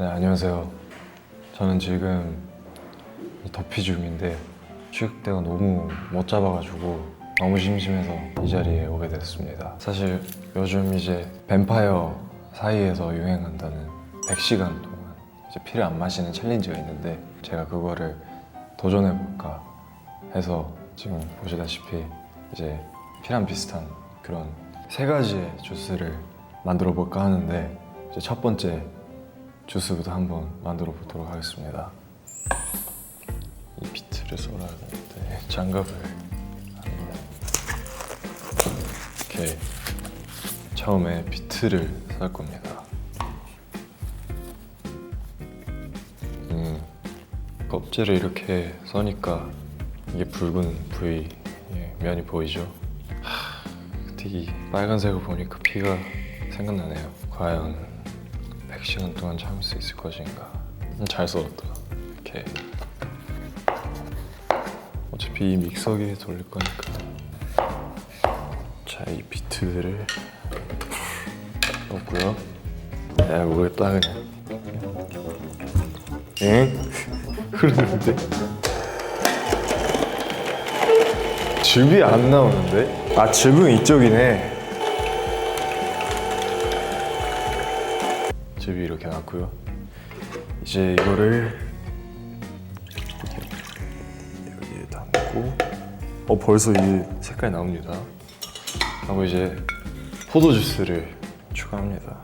네, 안녕하세요. 저는 지금 도피 중인데 취직대가 너무 못 잡아가지고 너무 심심해서 이 자리에 오게 됐습니다. 사실 요즘 이제 뱀파이어 사이에서 유행한다는 100시간 동안 이제 피를 안 마시는 챌린지가 있는데 제가 그거를 도전해볼까 해서 지금 보시다시피 이제 피랑 비슷한 그런 세 가지의 주스를 만들어 볼까 하는데 이제 첫 번째 주스부터 한번 만들어 보도록 하겠습니다. 이 비트를 썰어야 되는데 장갑을 한번 이렇게 처음에 비트를 썰 겁니다. 껍질을 이렇게 써니까 이게 붉은 부위 면이 보이죠? 이 빨간색을 보니까 피가 생각나네요. 과연 100시간 동안 참을 수 있을 것인가. 잘 썰었다. 이렇게 어차피 이 믹서기에 돌릴 거니까. 자, 이 비트들을 넣고요. 야, 모르겠다 그냥. 응? 흐르는데? 즙이 안 나오는데? 아, 즙은 이쪽이네. 즙이 이렇게 나왔고요. 이제 이거를 여기에 담고 벌써 이 색깔이 나옵니다. 하고 이제 포도 주스를 추가합니다.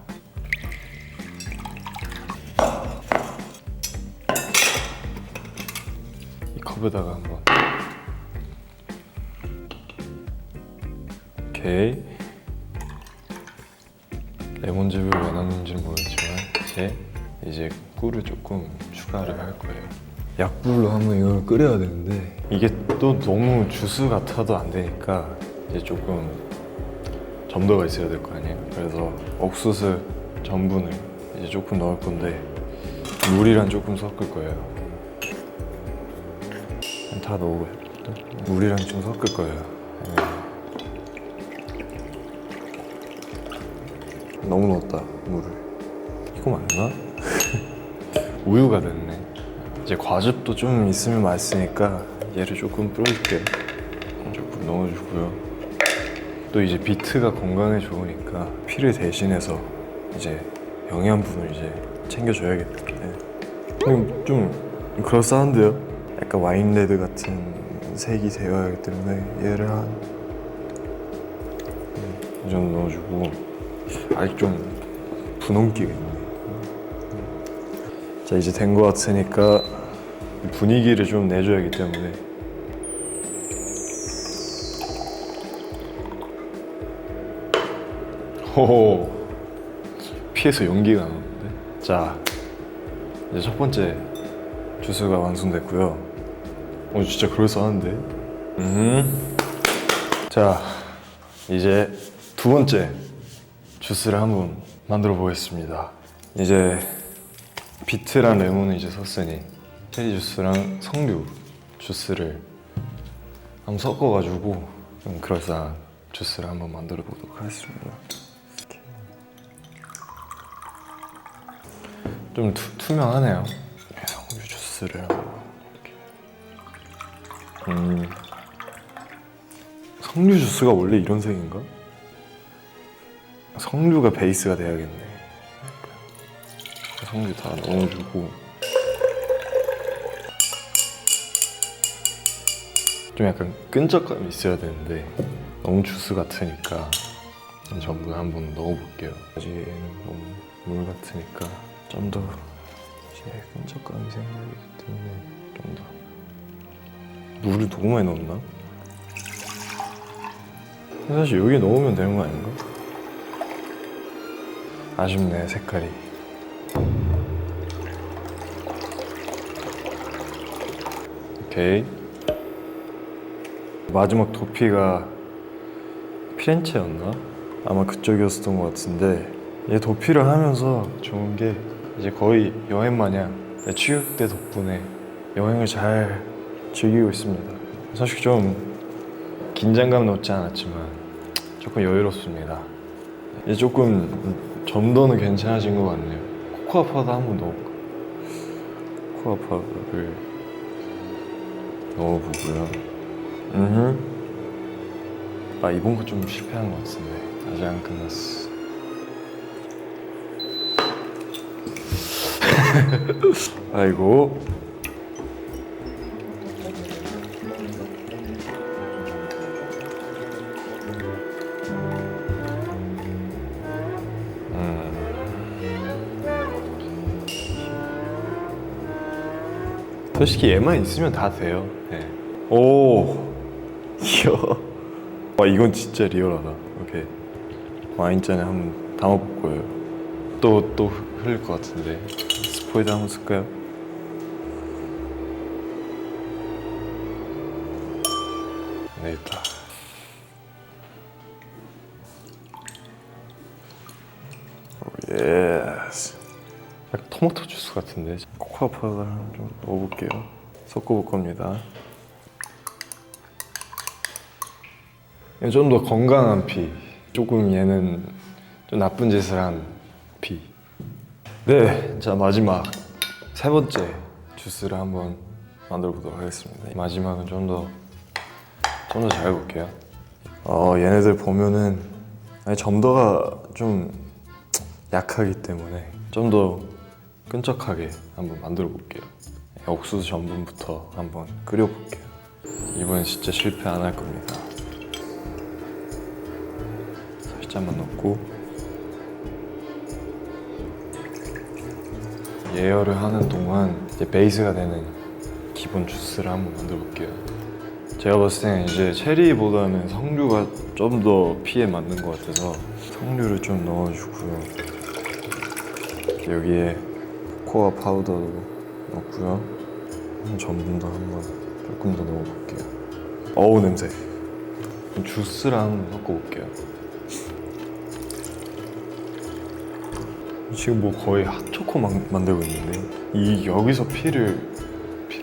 이 컵에다가 한번 오케이. 레몬즙을 원하는지는 모르겠지만 이제 꿀을 조금 추가를 할 거예요. 약불로 한번 이걸 끓여야 되는데 이게 또 너무 주스 같아도 안 되니까 이제 조금 점도가 있어야 될 거 아니에요. 그래서 옥수수 전분을 이제 조금 넣을 건데 물이랑 조금 섞을 거예요. 다 넣어요. 물이랑 좀 섞을 거예요. 너무 넣었다, 물을. 이거 맞나? 우유가 됐네. 이제 과즙도 좀 있으면 맛있으니까 얘를 조금 뿌려줄게요. 조금 넣어주고요. 또 이제 비트가 건강에 좋으니까 피를 대신해서 이제 영양분을 이제 챙겨줘야겠는데 좀 그럴싸한데요? 약간 와인레드 같은 색이 되어야 하기 때문에 얘를 한 이 정도 넣어주고 아직 좀 분홍기가 있네. 자, 이제 된 거 같으니까 분위기를 좀 내줘야 하기 때문에 호호, 피에서 연기가 나는데. 자, 이제 첫 번째 주스가 완성됐고요. 진짜 그럴싸한데. 자, 이제 두 번째 주스를 한번 만들어 보겠습니다. 이제 비트랑 레몬을 이제 섞으니 체리 주스랑 석류 주스를 한번 섞어가지고 좀 그럴싸한 주스를 한번 만들어 보도록 하겠습니다. 이렇게. 좀 투명하네요. 석류 주스를 이렇게. 석류 주스가 원래 이런 색인가? 석류가 베이스가 돼야겠네. 석류 다 넣어주고 좀 약간 끈적감이 있어야 되는데 너무 주스 같으니까 전부 한번 넣어볼게요. 아직은 너무 물 같으니까 좀 더 이제 끈적감이 생기기 때문에 좀 더 물을 너무 많이 넣었나? 사실 여기 넣으면 되는 거 아닌가? 아쉽네, 색깔이. 오케이. 마지막 도피가 피렌체였나? 아마 그쪽이었던 것 같은데 이 도피를 하면서 좋은 게 이제 거의 여행 마냥 취직대 덕분에 여행을 잘 즐기고 있습니다. 사실 좀 긴장감은 없지 않았지만 조금 여유롭습니다. 이제 조금 점도는 괜찮아진 것 같네요. 코코아 파우더 한번 넣어볼까? 코코아 파우더를 넣어보고요. 아, 이번 거 좀 실패한 것 같은데 아직 안 끝났어. 아이고. 솔직히 얘만 있으면 다 돼요. 네. 오, 이야. 와, 이건 진짜 리얼하다. 오케이. 와인잔에 한번 담아볼 거예요. 또 흘릴 것 같은데. 스포이드 한번 쓸까요? 네, 있다. 오, 예스. 약간 토마토 주스 같은데. 코코아 파우더를 좀 넣어볼게요. 섞어볼 겁니다. 좀 더 건강한 피. 조금 얘는 좀 나쁜 짓을 한 피. 네, 자 마지막 세 번째 주스를 한번 만들어 보도록 하겠습니다. 마지막은 좀 더 잘 해볼게요. 얘네들 보면은 점도가 좀 약하기 때문에 좀 더 끈적하게 한번 만들어 볼게요. 옥수수 전분부터 한번 끓여 볼게요. 이번엔 진짜 실패 안 할 겁니다. 살짝만 넣고 예열을 하는 동안 이제 베이스가 되는 기본 주스를 한번 만들어 볼게요. 제가 봤을 때는 이제 체리보다는 석류가 좀 더 피에 맞는 것 같아서 석류를 좀 넣어주고요. 여기에 코코아 파우더도 넣고요. 전분도 한번 조금 더 넣어볼게요. 어우, 냄새. 주스랑 한번 섞어볼게요. 지금 뭐 거의 핫초코 만들고 있는데 여기서 피를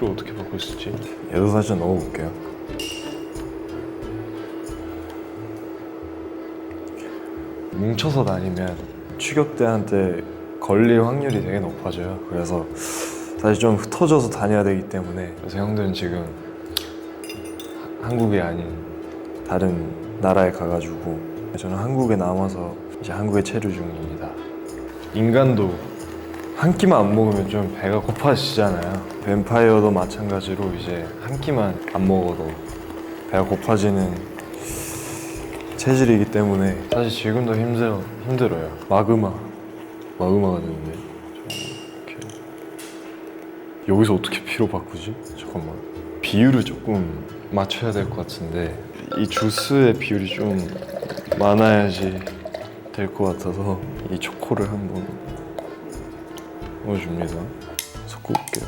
어떻게 바꿀 수 있지? 얘도 살짝 넣어볼게요. 뭉쳐서 다니면 추격대한테 걸릴 확률이 되게 높아져요. 그래서 사실 좀 흩어져서 다녀야 되기 때문에 그래서 형들은 지금 한국이 아닌 다른 나라에 가가지고 저는 한국에 남아서 이제 한국에 체류 중입니다. 인간도 한 끼만 안 먹으면 좀 배가 고파지잖아요. 뱀파이어도 마찬가지로 이제 한 끼만 안 먹어도 배가 고파지는 체질이기 때문에 사실 지금도 힘들어요. 마그마가 되는데 이렇게 여기서 어떻게 피로 바꾸지? 잠깐만. 비율을 조금 맞춰야 될 것 같은데 이 주스의 비율이 좀 많아야지 될 것 같아서 이 초코를 한번 넣어줍니다. 섞어볼게요.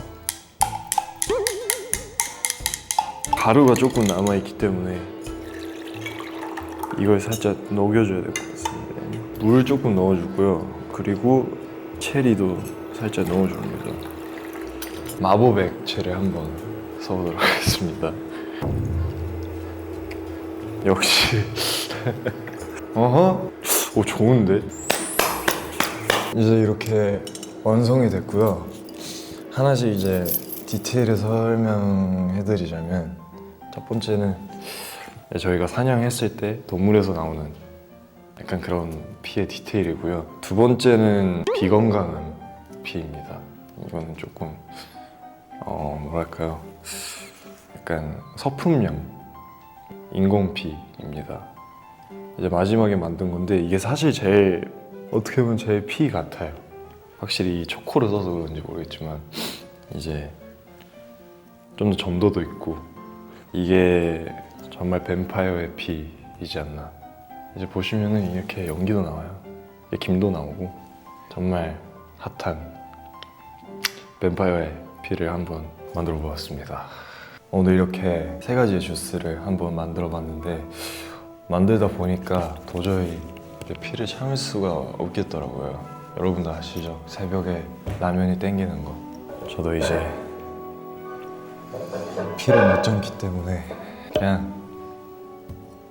가루가 조금 남아있기 때문에 이걸 살짝 녹여줘야 될 것 같습니다. 물 조금 넣어주고요. 그리고 체리도 살짝 넣어줍니다. 마법 액체를 한번 써보도록 하겠습니다. 역시 어허? 오, 좋은데? 이제 이렇게 완성이 됐고요. 하나씩 이제 디테일을 설명해드리자면 첫 번째는 저희가 사냥했을 때 동물에서 나오는 약간 그런 피의 디테일이고요. 두 번째는 비건강한 피입니다. 이거는 조금 뭐랄까요, 약간 서품형 인공피입니다. 이제 마지막에 만든 건데 이게 사실 어떻게 보면 제 피 같아요. 확실히 이 초코를 써서 그런지 모르겠지만 이제 좀 더 점도도 있고 이게 정말 뱀파이어의 피이지 않나. 이제 보시면은 이렇게 연기도 나와요. 김도 나오고 정말 핫한 뱀파이어의 피를 한번 만들어 보았습니다. 오늘 이렇게 세 가지의 주스를 한번 만들어 봤는데 만들다 보니까 도저히 피를 참을 수가 없겠더라고요. 여러분도 아시죠? 새벽에 라면이 땡기는 거. 저도 이제 피를 못 참기 때문에 그냥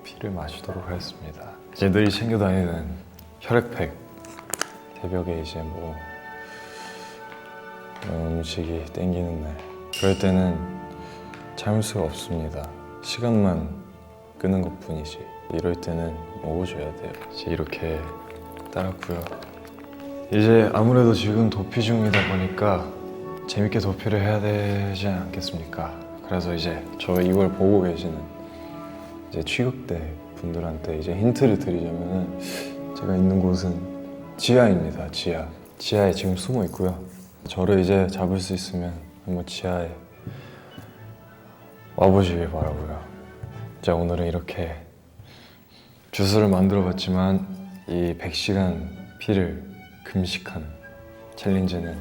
피를 마시도록 하겠습니다. 이제 늘 챙겨 다니는 혈액팩. 새벽에 이제 뭐 음식이 땡기는 날, 그럴 때는 참을 수가 없습니다. 시간만 끄는 것뿐이지. 이럴 때는 먹어줘야 돼요. 이제 이렇게 따랐고요. 이제 아무래도 지금 도피 중이다 보니까 재밌게 도피를 해야 되지 않겠습니까? 그래서 이제 저 이걸 보고 계시는 이제 취급대 분들한테 이제 힌트를 드리자면은, 제가 있는 곳은 지하입니다. 지하에 지금 숨어 있고요. 저를 이제 잡을 수 있으면 한번 지하에 와보시길 바라고요. 자, 오늘은 이렇게 주스를 만들어 봤지만 이 100시간 피를 금식하는 챌린지는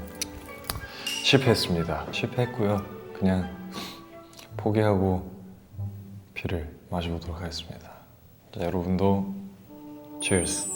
실패했고요. 그냥 포기하고 피를 마셔보도록 하겠습니다. 자, 여러분도 cheers.